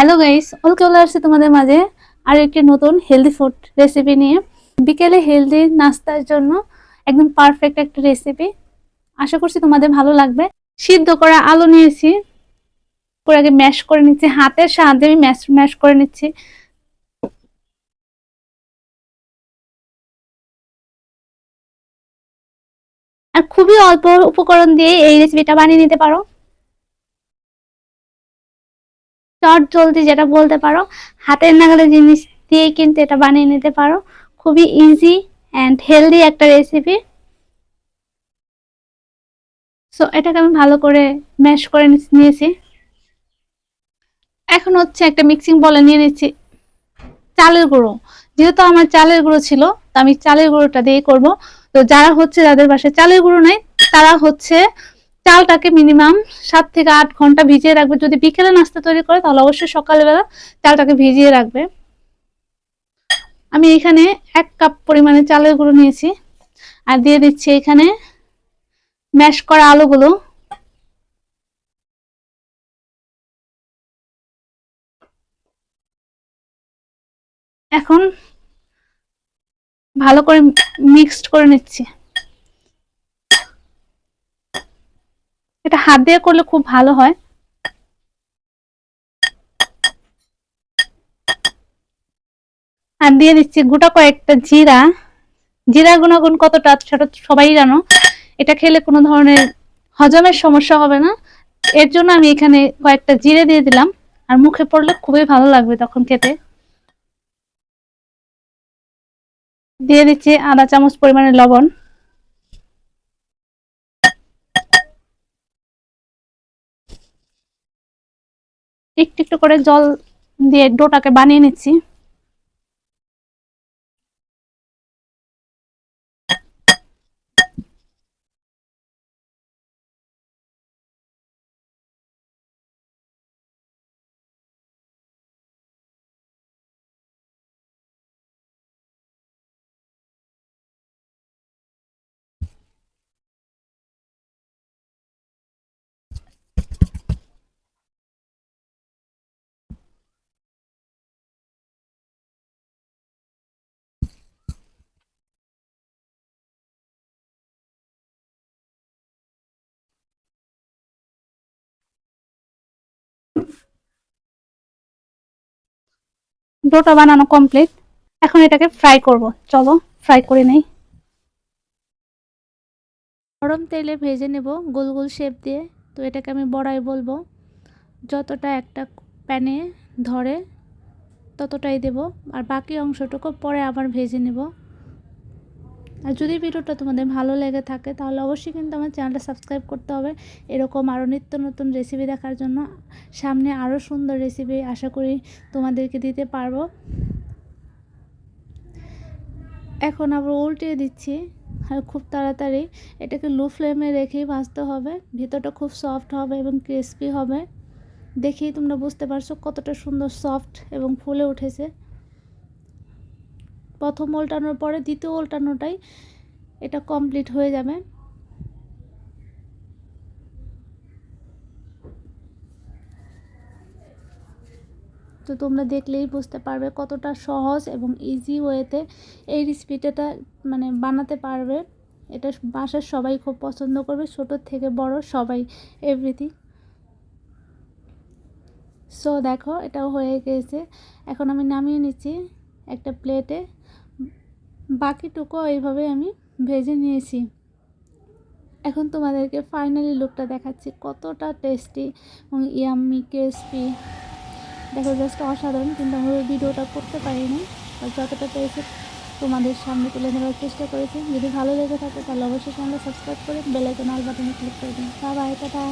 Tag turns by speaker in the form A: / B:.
A: Hello guys, চলে আসছে তোমাদের মাঝে আর একটি নতুন হেলদি ফুড রেসিপি নিয়ে। বিকেলে হেলদি নাস্তার জন্য একদম পারফেক্ট একটা রেসিপি। আশা করছি তোমাদের ভালো লাগবে। সিদ্ধ করা আলু নিয়েছি, পুরো আগে ম্যাশ করে নিচ্ছি, হাতের সাহায্যে আমি ম্যাশ ম্যাশ করে নিচ্ছি। আর খুবই অল্প উপকরণ দিয়ে এই রেসিপিটা বানিয়ে নিতে পারো। চট জলদি যেটা বলতে পারো, হাতের নাগালে জিনিস দিয়ে কিন্তু এটা বানিয়ে নিতে পারো। খুবই ইজি অ্যান্ড হেলদি একটা রেসিপি। সো এটাকে আমি ভালো করে ম্যাশ করে নিয়েছি। এখন হচ্ছে একটা মিক্সিং বলে নিয়ে নিচ্ছি চালের গুঁড়ো। যেহেতু আমার চালের গুঁড়ো ছিল, তো আমি চালের গুঁড়োটা দিয়ে করব। তো যারা হচ্ছে যাদের বাসায় চালের গুঁড়ো নাই, তারা হচ্ছে চালটাকে মিনিমাম 7 থেকে 8 ঘন্টা ভিজিয়ে রাখবে। যদি বিকেলে নাস্তা তৈরি করে তাহলে অবশ্যই সকালবেলা চালটাকে ভিজিয়ে রাখবে। আমি এখানে 1 কাপ পরিমাণে চালের গুঁড়ো নিয়েছি আর দিয়ে দিচ্ছি এখানে ম্যাশ করা আলুগুলো। এখন ভালো করে মিক্সড করে নিচ্ছি। এটা হাত দিয়ে করলে খুব ভালো হয়। আর দিয়ে দিচ্ছি গোটা কয়েকটা জিরা। জিরার গুণাগুণ কতটা সেটা সবাই জানো। এটা খেলে কোনো ধরনের হজমের সমস্যা হবে না, এর জন্য আমি এখানে কয়েকটা জিরে দিয়ে দিলাম। আর মুখে পড়লে খুবই ভালো লাগবে তখন খেতে। দিয়ে দিচ্ছি আধা চামচ পরিমাণে লবণ। একটু একটু করে জল দিয়ে ডোটাকে বানিয়ে নিচ্ছি। ডোটা বানানো কমপ্লিট। এখন এটাকে ফ্রাই করব। চলো ফ্রাই করে নেই। গরম তেলে ভেজে নেব গোল গোল শেপ দিয়ে। তো এটাকে আমি বড়াই বলবো। যতটা একটা প্যানে ধরে ততটাই দেব, আর বাকি অংশটুকু পরে আবার ভেজে নেব। আর যদি ভিডিওটা তোমাদের ভালো লেগে থাকে তাহলে অবশ্যই কিন্তু আমার চ্যানেলটা সাবস্ক্রাইব করতে হবে, এরকম আরও নিত্য নতুন রেসিপি দেখার জন্য। সামনে আরও সুন্দর রেসিপি আশা করি তোমাদেরকে দিতে পারবো। এখন আবার উল্টিয়ে দিচ্ছি। আর খুব তাড়াতাড়ি এটাকে লো ফ্লেমে রেখেই ভাজতে হবে। ভিতরটা খুব সফট হবে এবং ক্রিস্পি হবে। দেখেই তোমরা বুঝতে পারছো কতটা সুন্দর সফট এবং ফুলে উঠেছে। প্রথম উল্টানোর পরে দ্বিতীয় উল্টানোটাই এটা কমপ্লিট হয়ে যাবে। তো তোমরা দেখলেই বুঝতে পারবে কতটা সহজ এবং ইজি ওয়েতে এই রেসিপিটা মানে বানাতে পারবে। এটা বাসার সবাই খুব পছন্দ করবে, ছোট থেকে বড় সবাই, এভরিথিং। সো দেখো এটাও হয়ে গেছে। এখন আমি নামিয়ে নিচ্ছি একটা প্লেটে। বাকিটুকু এইভাবে আমি ভেজে নিয়েছি। এখন তোমাদেরকে ফাইনালি লুকটা দেখাচ্ছি, কতটা টেস্টি এবং ইয়াম্মি ক্রিস্পি। দেখো জাস্ট অসাধারণ, কিন্তু আমি ভিডিওটা করতে পারিনি। আর যতটা পেরেছি তোমাদের সামনে তুলে ধরার চেষ্টা করেছি। যদি ভালো লেগে থাকে তাহলে অবশ্যই চ্যানেলটা সাবস্ক্রাইব করে বেল আইকন অল বাটনে ক্লিক করে দিন। Bye bye, tata.